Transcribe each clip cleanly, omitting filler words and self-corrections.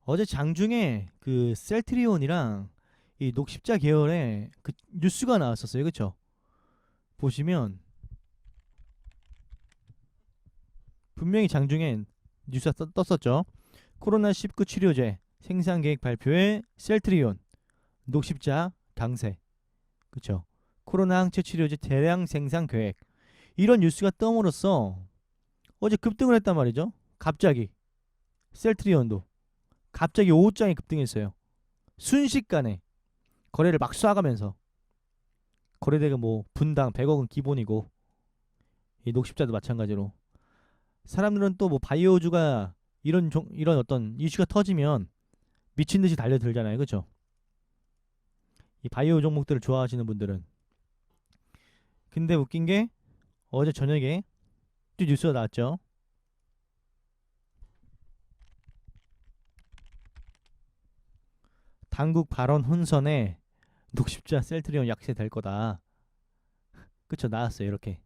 어제 장중에 그 셀트리온이랑 이 녹십자 계열의 그 뉴스가 나왔었어요. 그쵸? 보시면 분명히 장중엔 뉴스가 떴었죠. 코로나19 치료제 생산 계획 발표에 셀트리온, 녹십자 강세. 그쵸? 코로나 항체 치료제 대량 생산 계획. 이런 뉴스가 뜸으로써 어제 급등을 했단 말이죠. 갑자기 셀트리온도 갑자기 5장이 급등했어요. 순식간에 거래를 막 쏴가면서 거래대가 뭐 분당 100억은 기본이고 이 녹십자도 마찬가지로 사람들은 또 뭐 바이오주가 이런 어떤 이슈가 터지면 미친 듯이 달려들잖아요. 그렇죠? 이 바이오 종목들을 좋아하시는 분들은. 근데 웃긴 게 어제 저녁에 또 뉴스가 나왔죠. 당국 발언 혼선에 녹십자 셀트리온 약세될 거다. 그쵸? 나왔어요. 이렇게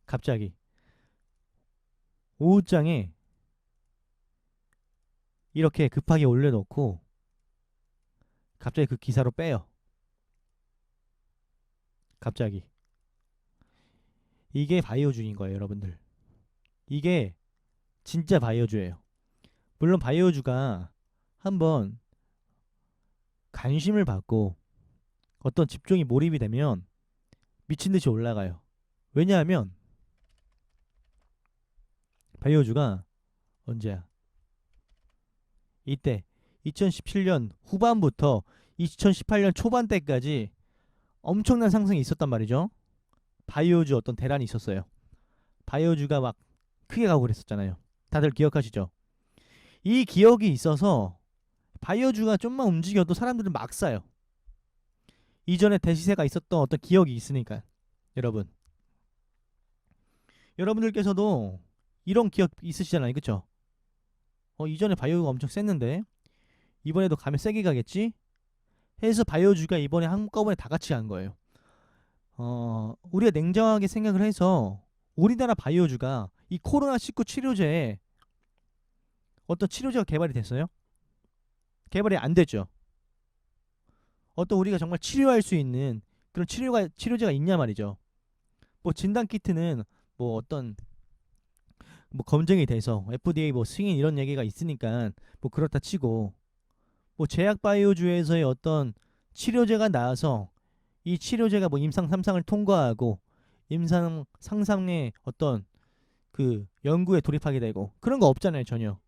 갑자기 오후장에 이렇게 급하게 올려놓고 갑자기 그 기사로 빼요. 갑자기 이게 바이오주인 거예요, 여러분들. 이게 진짜 바이오주예요. 물론 바이오주가 한번 관심을 받고 어떤 집중이 몰입이 되면 미친 듯이 올라가요. 왜냐하면 바이오주가 언제야? 이때 2017년 후반부터 2018년 초반 때까지 엄청난 상승이 있었단 말이죠. 바이오주 어떤 대란이 있었어요. 바이오주가 막 크게 가고 그랬었잖아요. 다들 기억하시죠? 이 기억이 있어서 바이오주가 좀만 움직여도 사람들은 막 사요. 이전에 대시세가 있었던 어떤 기억이 있으니까. 여러분, 여러분들께서도 이런 기억 있으시잖아요. 그쵸? 이전에 바이오가 엄청 셌는데 이번에도 가면 세게 가겠지? 해서 바이오주가 이번에 한꺼번에 다 같이 간 거예요. 우리가 냉정하게 생각을 해서 우리나라 바이오주가 이 코로나19 치료제에 어떤 치료제가 개발이 됐어요? 개발이 안 됐죠. 어떤 우리가 정말 치료할 수 있는 그런 치료제가 있냐 말이죠. 뭐 진단 키트는 뭐 어떤 뭐 검증이 돼서 FDA 뭐 승인 이런 얘기가 있으니까 뭐 그렇다 치고 뭐 제약 바이오주에서의 어떤 치료제가 나와서 이 치료제가 뭐 임상 3상을 통과하고 임상 상상의 어떤 그 연구에 돌입하게 되고 그런 거 없잖아요. 전혀.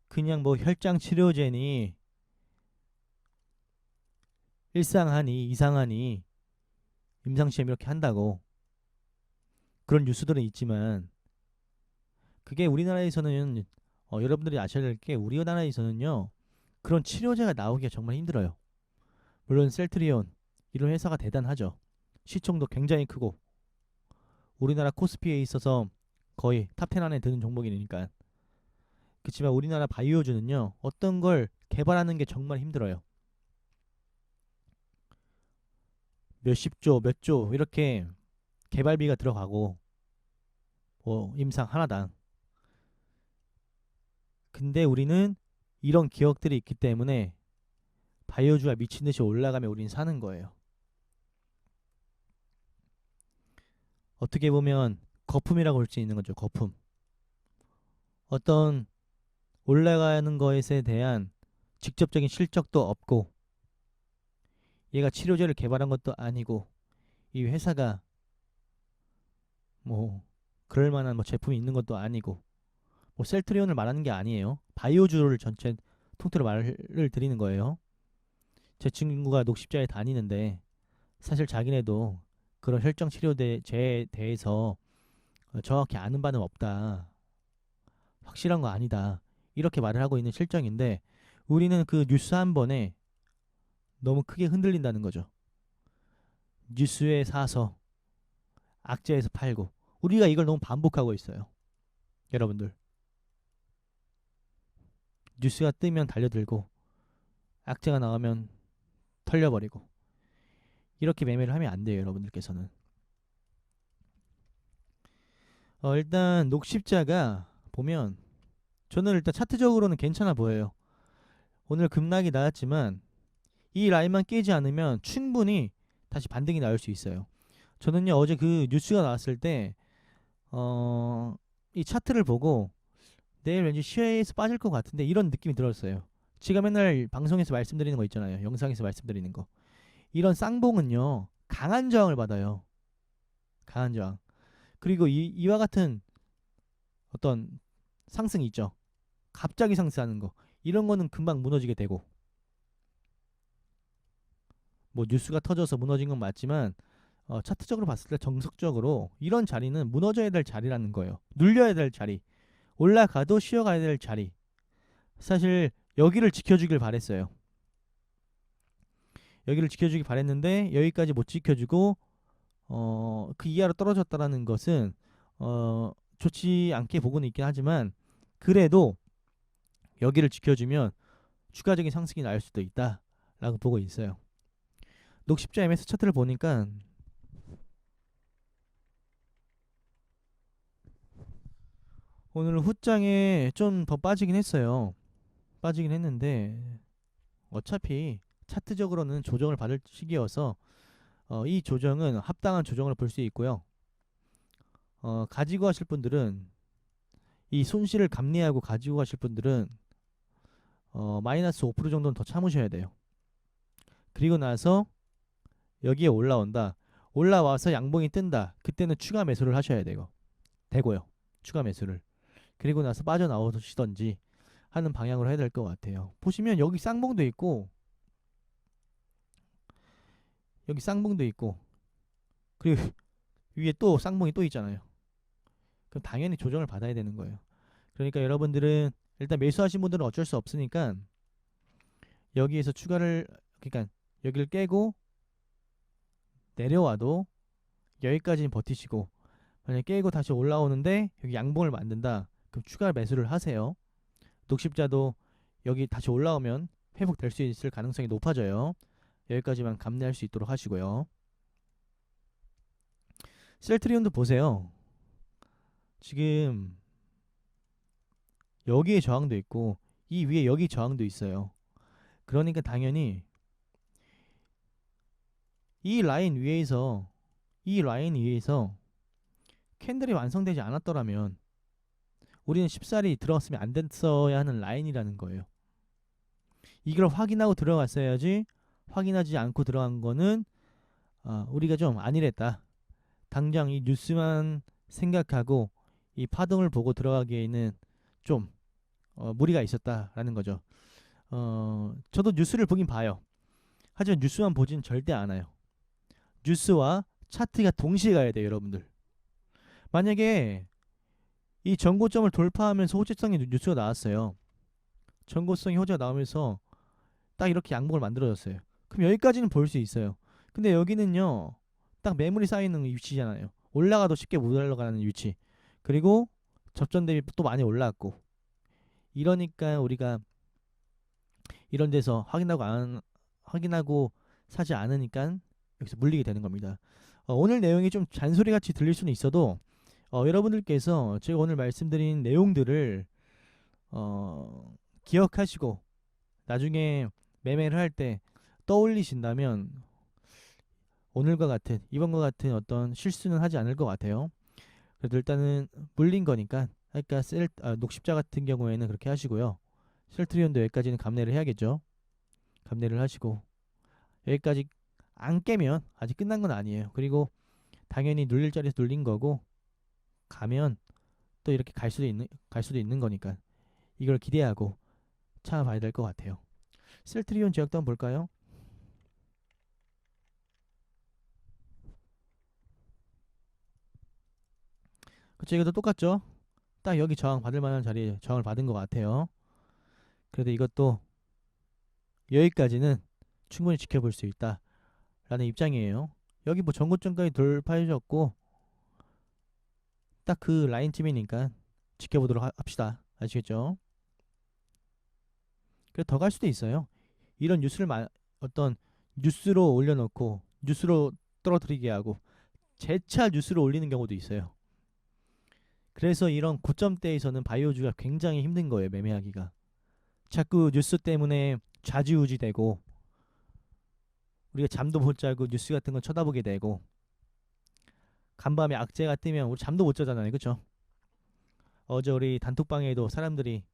그냥 뭐 혈장 치료제니 일상하니 이상하니 임상시험 이렇게 한다고 그런 뉴스들은 있지만 그게 우리나라에서는 여러분들이 아셔야 될 게 우리나라에서는요 그런 치료제가 나오기가 정말 힘들어요. 물론 셀트리온 이런 회사가 대단하죠. 시총도 굉장히 크고 우리나라 코스피에 있어서 거의 탑10 안에 드는 종목이니까. 그렇지만 우리나라 바이오주는요 어떤 걸 개발하는 게 정말 힘들어요. 몇십조 몇조 이렇게 개발비가 들어가고 뭐 임상 하나당. 근데 우리는 이런 기억들이 있기 때문에 바이오주가 미친 듯이 올라가면 우린 사는 거예요. 어떻게 보면 거품이라고 할 수 있는 거죠. 거품. 어떤 올라가는 것에 대한 직접적인 실적도 없고 얘가 치료제를 개발한 것도 아니고 이 회사가 뭐 그럴 만한 뭐 제품이 있는 것도 아니고 뭐 셀트리온을 말하는 게 아니에요. 바이오주를 전체 통틀어 말을 드리는 거예요. 제 친구가 녹십자에 다니는데 사실 자기네도 그런 혈장 치료제에 대해서 정확히 아는 바는 없다. 확실한 거 아니다. 이렇게 말을 하고 있는 실정인데 우리는 그 뉴스 한 번에 너무 크게 흔들린다는 거죠. 뉴스에 사서 악재에서 팔고 우리가 이걸 너무 반복하고 있어요. 여러분들 뉴스가 뜨면 달려들고 악재가 나오면 털려버리고 이렇게 매매를 하면 안 돼요. 여러분들께서는 일단 녹십자가 보면 저는 일단 차트적으로는 괜찮아 보여요. 오늘 급락이 나왔지만 이 라인만 깨지 않으면 충분히 다시 반등이 나올 수 있어요. 저는요 어제 그 뉴스가 나왔을 때 이 차트를 보고 내일 왠지 시에서 빠질 것 같은데 이런 느낌이 들었어요. 제가 맨날 방송에서 말씀드리는 거 있잖아요. 영상에서 말씀드리는 거. 이런 쌍봉은요 강한 저항을 받아요. 강한 저항. 그리고 이와 같은 어떤 상승이 있죠. 갑자기 상승하는 거. 이런 거는 금방 무너지게 되고 뭐 뉴스가 터져서 무너진 건 맞지만 차트적으로 봤을 때 정석적으로 이런 자리는 무너져야 될 자리라는 거예요. 눌려야 될 자리. 올라가도 쉬어가야 될 자리. 사실 여기를 지켜주길 바랬어요. 여기를 지켜주길 바랬는데 여기까지 못 지켜주고 그 이하로 떨어졌다라는 것은 좋지 않게 보고는 있긴 하지만 그래도 여기를 지켜주면 추가적인 상승이 나올 수도 있다라고 보고 있어요. 녹십자 MS 차트를 보니까 오늘 후장에 좀 더 빠지긴 했어요. 빠지긴 했는데 어차피 차트적으로는 조정을 받을 시기여서 이 조정은 합당한 조정을 볼 수 있고요. 가지고 하실 분들은 이 손실을 감내하고 가지고 가실 분들은 마이너스 5% 정도는 더 참으셔야 돼요. 그리고 나서 여기에 올라온다. 올라와서 양봉이 뜬다. 그때는 추가 매수를 하셔야 되고요. 추가 매수를. 그리고 나서 빠져나오시던지 하는 방향으로 해야 될 것 같아요. 보시면 여기 쌍봉도 있고 여기 쌍봉도 있고 그리고 위에 또 쌍봉이 또 있잖아요. 그럼 당연히 조정을 받아야 되는 거예요. 그러니까 여러분들은 일단 매수하신 분들은 어쩔 수 없으니까 여기에서 추가를 그러니까 여기를 깨고 내려와도 여기까지는 버티시고 만약에 깨고 다시 올라오는데 여기 양봉을 만든다. 그럼 추가 매수를 하세요. 녹십자도 여기 다시 올라오면 회복될 수 있을 가능성이 높아져요. 여기까지만 감내할 수 있도록 하시고요. 셀트리온도 보세요. 지금 여기에 저항도 있고 이 위에 여기 저항도 있어요. 그러니까 당연히 이 라인 위에서 캔들이 완성되지 않았더라면 우리는 쉽사리 들어갔으면 안 됐어야 하는 라인이라는 거예요. 이걸 확인하고 들어갔어야지 확인하지 않고 들어간 거는 우리가 좀 안일했다. 당장 이 뉴스만 생각하고 이 파동을 보고 들어가기에는 좀 무리가 있었다라는 거죠. 저도 뉴스를 보긴 봐요. 하지만 뉴스만 보진 절대 않아요. 뉴스와 차트가 동시에 가야 돼요, 여러분들. 만약에 이 전고점을 돌파하면서 호재성의 뉴스가 나왔어요. 전고성의 호재가 나오면서 딱 이렇게 양봉을 만들어졌어요. 그럼 여기까지는 볼 수 있어요. 근데 여기는요, 딱 매물이 쌓이는 위치잖아요. 올라가도 쉽게 못 올라가는 위치. 그리고 접전 대비 또 많이 올라왔고. 이러니까 우리가 이런 데서 확인하고 사지 않으니까 여기서 물리게 되는 겁니다. 오늘 내용이 좀 잔소리같이 들릴 수는 있어도 여러분들께서 제가 오늘 말씀드린 내용들을 기억하시고 나중에 매매를 할 때 떠올리신다면 오늘과 같은 이번과 같은 어떤 실수는 하지 않을 것 같아요. 그래도 일단은 물린 거니까 그러니까 녹십자 같은 경우에는 그렇게 하시고요. 셀트리온도 여기까지는 감내를 해야겠죠. 감내를 하시고 여기까지 안 깨면 아직 끝난 건 아니에요. 그리고 당연히 눌릴 자리에서 눌린 거고 가면 또 이렇게 갈 수도 있는 거니까 이걸 기대하고 참아봐야 될 것 같아요. 셀트리온 지역도 한번 볼까요? 그쵸, 이것도 똑같죠. 딱 여기 저항 받을 만한 자리에 저항을 받은 것 같아요. 그래도 이것도 여기까지는 충분히 지켜볼 수 있다라는 입장이에요. 여기 뭐 전고점까지 돌파해줬고 딱 그 라인쯤이니까 지켜보도록 합시다. 아시겠죠? 그래 더 갈 수도 있어요. 이런 어떤 뉴스로 올려놓고 뉴스로 떨어뜨리게 하고 재차 뉴스로 올리는 경우도 있어요. 그래서 이런 고점대에서는 바이오주가 굉장히 힘든 거예요. 매매하기가. 자꾸 뉴스 때문에 좌지우지 되고 우리가 잠도 못 자고 뉴스 같은 거 쳐다보게 되고 간밤에 악재가 뜨면 우리 잠도 못 자잖아요. 그쵸? 어제 우리 단톡방에도 사람들이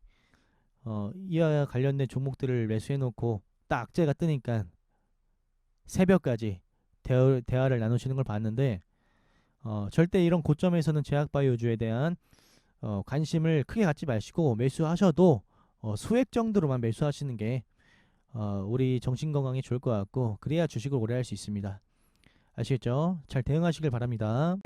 이와 관련된 종목들을 매수해놓고 딱 악재가 뜨니까 새벽까지 대화를 나누시는 걸 봤는데 절대 이런 고점에서는 제약바이오주에 대한 관심을 크게 갖지 마시고 매수하셔도 수액 정도로만 매수하시는 게 우리 정신 건강에 좋을 것 같고 그래야 주식을 오래 할 수 있습니다. 아시겠죠? 잘 대응하시길 바랍니다.